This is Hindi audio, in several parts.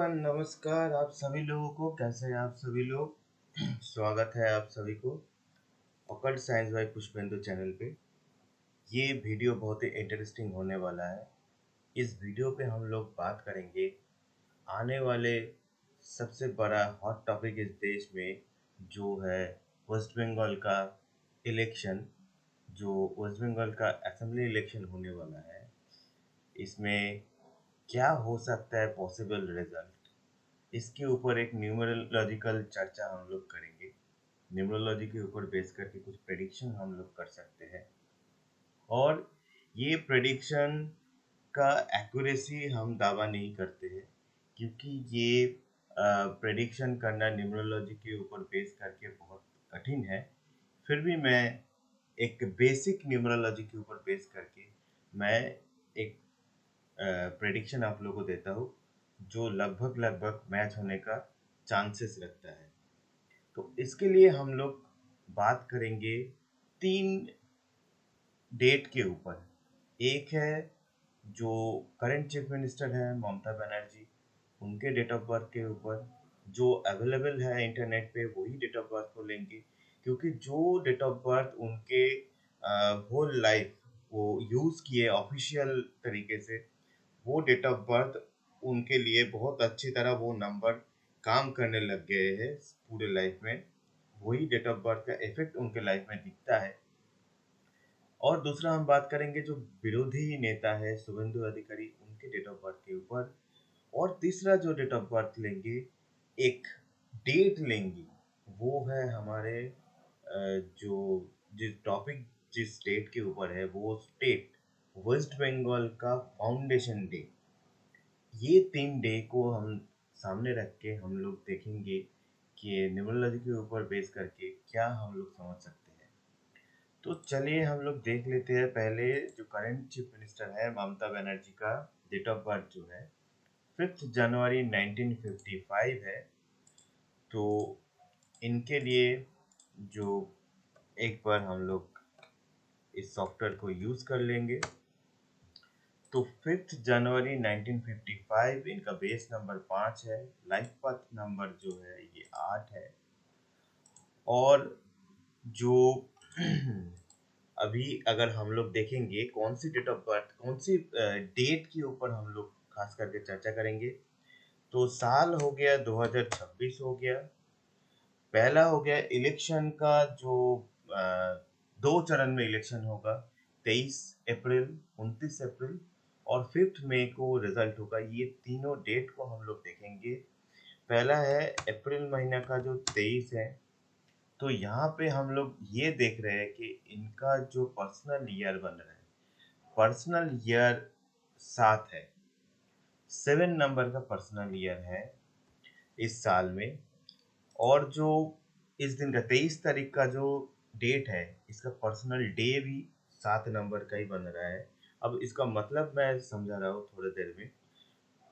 एवरीवन, नमस्कार आप सभी लोगों को। कैसे हैं आप सभी लोग? स्वागत है आप सभी को occult science by Pushpendu channel पे। ये वीडियो बहुत ही इंटरेस्टिंग होने वाला है। इस वीडियो पे हम लोग बात करेंगे आने वाले सबसे बड़ा हॉट टॉपिक इस देश में, जो है वेस्ट बंगाल का इलेक्शन। जो वेस्ट बंगाल का असेंबली इलेक्शन होने वाला है, इसमें क्या हो सकता है पॉसिबल रिजल्ट, इसके ऊपर एक न्यूमरोलॉजिकल चर्चा हम लोग करेंगे। न्यूमरोलॉजी के ऊपर बेस करके कुछ प्रेडिक्शन हम लोग कर सकते हैं, और ये प्रेडिक्शन का एक्यूरेसी हम दावा नहीं करते हैं, क्योंकि ये प्रेडिक्शन करना न्यूमरोलॉजी के ऊपर बेस करके बहुत कठिन है। फिर भी मैं एक बेसिक न्यूमरोलॉजी के ऊपर बेस करके मैं एक प्रेडिक्शन आप लोगों को देता हूँ, जो लगभग लगभग मैच होने का चांसेस रखता है। तो इसके लिए हम लोग बात करेंगे 3 डेट के ऊपर। एक है जो करंट चीफ मिनिस्टर है ममता बनर्जी, उनके डेट ऑफ बर्थ के ऊपर। जो अवेलेबल है इंटरनेट पे वही डेट ऑफ बर्थ को लेंगे, क्योंकि जो डेट ऑफ बर्थ उनके होल लाइफ वो यूज़ किए ऑफिशियल तरीके से, वो डेट ऑफ बर्थ उनके लिए बहुत अच्छी तरह वो नंबर काम करने लग गए हैं पूरे लाइफ में। वही डेट ऑफ बर्थ का इफेक्ट उनके लाइफ में दिखता है। और दूसरा हम बात करेंगे जो विरोधी नेता है शुभेंदु अधिकारी, उनके डेट ऑफ बर्थ के ऊपर। और तीसरा जो डेट ऑफ बर्थ लेंगे, एक डेट लेंगे, वो है हमारे जो जिस टॉपिक जिस स्टेट के ऊपर है, वो स्टेट वेस्ट बंगाल का फाउंडेशन डे। ये 3 डे को हम सामने रख के हम लोग देखेंगे कि न्यूमरोलॉजी के ऊपर बेस करके क्या हम लोग समझ सकते हैं। तो चलिए हम लोग देख लेते हैं पहले जो करंट चीफ मिनिस्टर है ममता बनर्जी का डेट ऑफ बर्थ जो है 5 जनवरी 1955 है। तो इनके लिए जो एक बार हम लोग इस सॉफ्टवेयर को यूज़ कर लेंगे। तो 5 जनवरी 1955 इनका बेस नंबर 5 है, लाइफ पाथ नंबर जो है ये 8 है। और जो अभी अगर हम लोग देखेंगे कौन सी डेट ऑफ बर्थ, कौन सी डेट के ऊपर हम लोग खास करके चर्चा करेंगे, तो साल हो गया 2026 हो गया। पहला हो गया इलेक्शन का जो अ, 2 चरण में इलेक्शन होगा, 23 अप्रैल, 29 अप्रैल और 5 मई को रिजल्ट होगा। ये तीनों डेट को हम लोग देखेंगे। पहला है अप्रैल महीना का जो 23 है, तो यहाँ पे हम लोग ये देख रहे हैं कि इनका जो पर्सनल ईयर बन रहा है, पर्सनल ईयर 7 है, 7 नंबर का पर्सनल ईयर है इस साल में। और जो इस दिन का 23 तारीख का जो डेट है, इसका पर्सनल डे भी 7 नंबर का ही बन रहा है। अब इसका मतलब मैं समझा रहा हूँ थोड़ी देर में।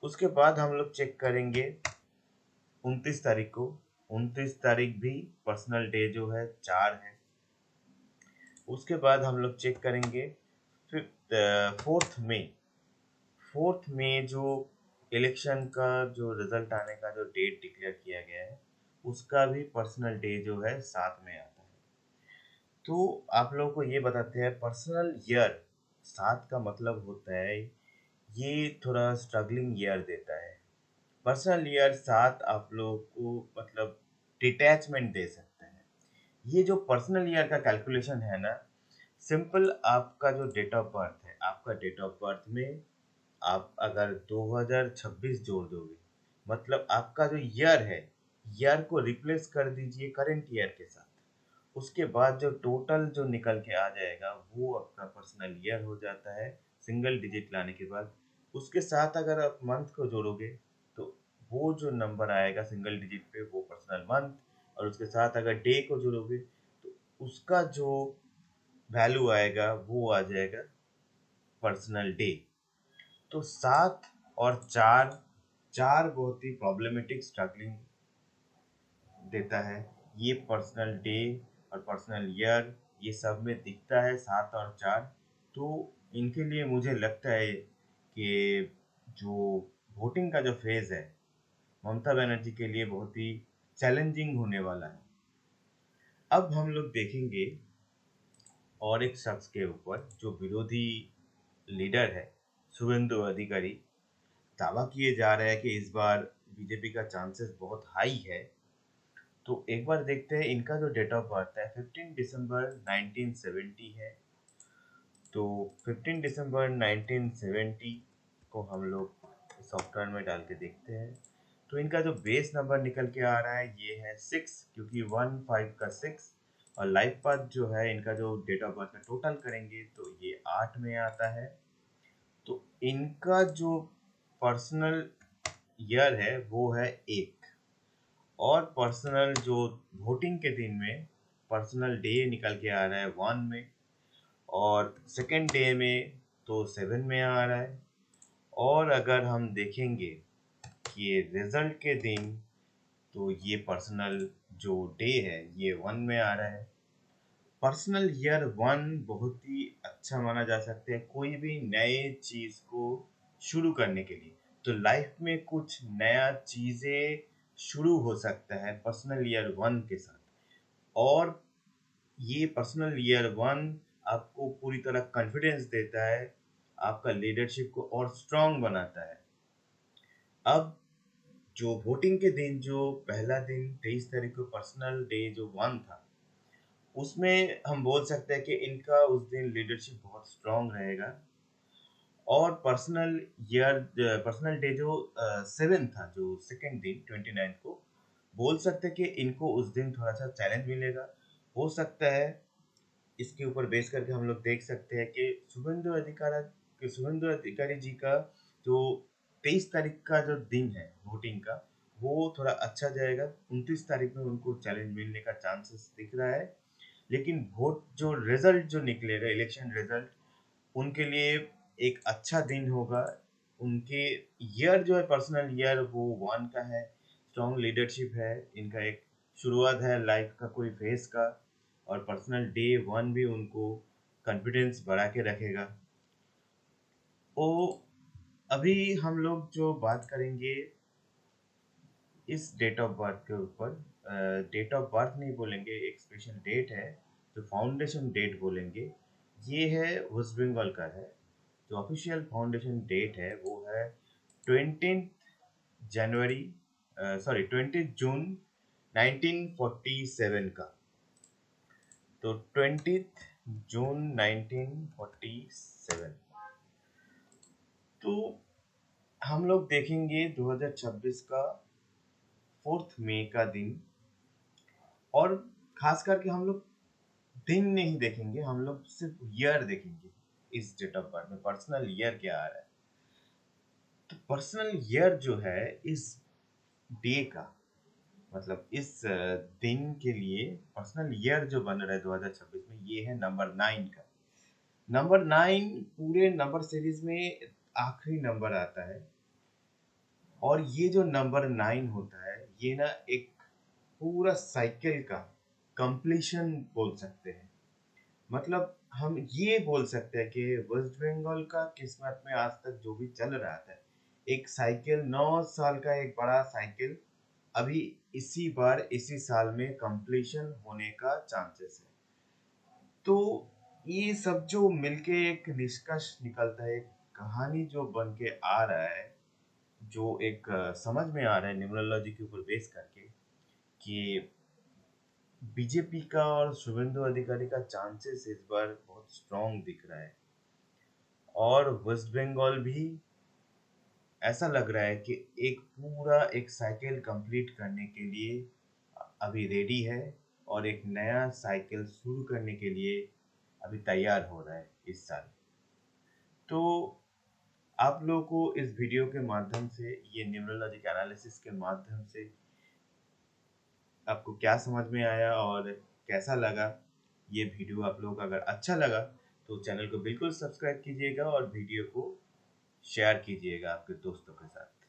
उसके बाद हम लोग चेक करेंगे 29 तारीख को। 29 तारीख भी पर्सनल डे जो है 4 है। उसके बाद हम लोग चेक करेंगे 4 मई। 4 मई जो इलेक्शन का जो रिजल्ट आने का जो डेट डिक्लेयर किया गया है, उसका भी पर्सनल डे जो है 7 में आता है। तो आप लोगों को ये बताते हैं पर्सनल ईयर 7 का मतलब होता है, ये थोड़ा स्ट्रगलिंग ईयर देता है। पर्सनल ईयर 7 आप लोगों को मतलब डिटैचमेंट दे सकते हैं। ये जो पर्सनल ईयर का कैलकुलेशन है ना, सिंपल आपका जो डेट ऑफ बर्थ है, आपका डेट ऑफ बर्थ में आप अगर 2026 जोड़ दोगे, मतलब आपका जो ईयर है, ईयर को रिप्लेस कर दीजिए करंट ईयर के साथ। उसके बाद जो टोटल जो निकल के आ जाएगा वो आपका पर्सनल ईयर हो जाता है, सिंगल डिजिट लाने के बाद। उसके साथ अगर आप मंथ को जोड़ोगे, तो वो जो नंबर आएगा सिंगल डिजिट पे वो पर्सनल मंथ, और उसके साथ अगर डे को जोड़ोगे तो उसका जो वैल्यू आएगा वो आ जाएगा पर्सनल डे। तो 7 और 4, 4 बहुत ही प्रॉब्लमेटिक स्ट्रगलिंग देता है। ये पर्सनल डे और पर्सनल ईयर ये सब में दिखता है 7 और 4। तो इनके लिए मुझे लगता है कि जो वोटिंग का जो फेज़ है, ममता बनर्जी के लिए बहुत ही चैलेंजिंग होने वाला है। अब हम लोग देखेंगे और एक शख्स के ऊपर जो विरोधी लीडर है, शुभेंदु अधिकारी। दावा किए जा रहे हैं कि इस बार बीजेपी का चांसेस बहुत हाई है। तो एक बार देखते हैं, इनका जो डेट ऑफ बर्थ है 15 दिसंबर 1970 है। तो 15 दिसंबर 1970 को हम लोग सॉफ्टवेयर में डाल के देखते हैं। तो इनका जो बेस नंबर निकल के आ रहा है ये है 6, क्योंकि 15 का 6। और लाइफ पाथ जो है इनका, जो डेट ऑफ बर्थ का टोटल करेंगे तो ये 8 में आता है। तो इनका जो पर्सनल ईयर है वो है 1। और पर्सनल जो वोटिंग के दिन में पर्सनल डे निकल के आ रहा है 1 में। और सेकेंड डे में तो 7 में आ रहा है। और अगर हम देखेंगे कि ये रिजल्ट के दिन, तो ये पर्सनल जो डे है ये 1 में आ रहा है। पर्सनल ईयर 1 बहुत ही अच्छा माना जा सकता है कोई भी नए चीज को शुरू करने के लिए। तो लाइफ में कुछ नया चीजें शुरू हो सकता है पर्सनल ईयर 1 के साथ। और ये पर्सनल ईयर 1 आपको पूरी तरह कॉन्फिडेंस देता है, आपका लीडरशिप को और स्ट्रांग बनाता है। अब जो वोटिंग के दिन, जो पहला दिन 23 तारीख को पर्सनल डे जो 1 था, उसमें हम बोल सकते हैं कि इनका उस दिन लीडरशिप बहुत स्ट्रांग रहेगा। और पर्सनल डे जो 7 था, जो सेकेंड दिन 29 को, बोल सकते हैं कि इनको उस दिन थोड़ा सा चैलेंज मिलेगा। हो सकता है इसके ऊपर बेस करके हम लोग देख सकते हैं कि शुभेंदु अधिकारी जी का जो 23 तारीख का जो दिन है वोटिंग का, वो थोड़ा अच्छा जाएगा। 29 तारीख में उनको चैलेंज मिलने का चांसेस दिख रहा है। लेकिन वोट जो रिजल्ट जो निकलेगा, इलेक्शन रिजल्ट, उनके लिए एक अच्छा दिन होगा। उनके ईयर जो है पर्सनल ईयर वो 1 का है, स्ट्रॉन्ग लीडरशिप है, इनका एक शुरुआत है लाइफ का कोई फेज का। और पर्सनल डे 1 भी उनको कॉन्फिडेंस बढ़ा के रखेगा। तो अभी हम लोग जो बात करेंगे इस डेट ऑफ बर्थ के ऊपर, डेट ऑफ बर्थ नहीं बोलेंगे, एक स्पेशल डेट है जो फाउंडेशन डेट बोलेंगे। ये है वेस्ट बंगाल का है। जो ऑफिशियल फाउंडेशन डेट है वो है 20 जनवरी, सॉरी 20 जून 1947 का। तो 20 जून 1947। तो हम लोग देखेंगे 2026 का 4 मई का दिन। और खास करके हम लोग दिन नहीं देखेंगे, हम लोग सिर्फ ईयर देखेंगे। इस डेट ऑफ बर्थ में पर्सनल ईयर क्या आ रहा है। तो पर्सनल ईयर जो है इस डे का, मतलब इस दिन के लिए पर्सनल ईयर जो बन रहा है 2026 में, ये है नंबर 9 का। नंबर 9 पूरे नंबर सीरीज में आखिरी नंबर आता है। और ये जो नंबर 9 होता है ये ना एक पूरा साइकिल का कंप्लीशन बोल सकते हैं। मतलब हम ये बोल सकते हैं कि वेस्ट बंगाल का किस्मत में आज तक जो भी चल रहा था, एक साइकिल, 9 साल का एक बड़ा साइकिल, अभी इसी बार इसी साल में कंप्लीशन होने का चांसेस है। तो ये सब जो मिलके एक निष्कर्ष निकलता है, एक कहानी जो बन के आ रहा है, जो एक समझ में आ रहा है न्यूमरोलॉजी के ऊपर बेस करके, कि बीजेपी का और शुभेंदु अधिकारी का चांसेस इस बार बहुत स्ट्रांग दिख रहा है। और वेस्ट बंगाल भी ऐसा लग रहा है कि एक पूरा एक साइकिल कंप्लीट करने के लिए अभी रेडी है। और एक नया साइकिल शुरू करने के लिए अभी तैयार हो रहा है इस साल। तो आप लोगों को इस वीडियो के माध्यम से, ये न्यूमरोलॉजिक एनालिसिस के माध्यम से आपको क्या समझ में आया और कैसा लगा ये वीडियो। आप लोगों को अगर अच्छा लगा तो चैनल को बिल्कुल सब्सक्राइब कीजिएगा और वीडियो को शेयर कीजिएगा आपके दोस्तों के साथ।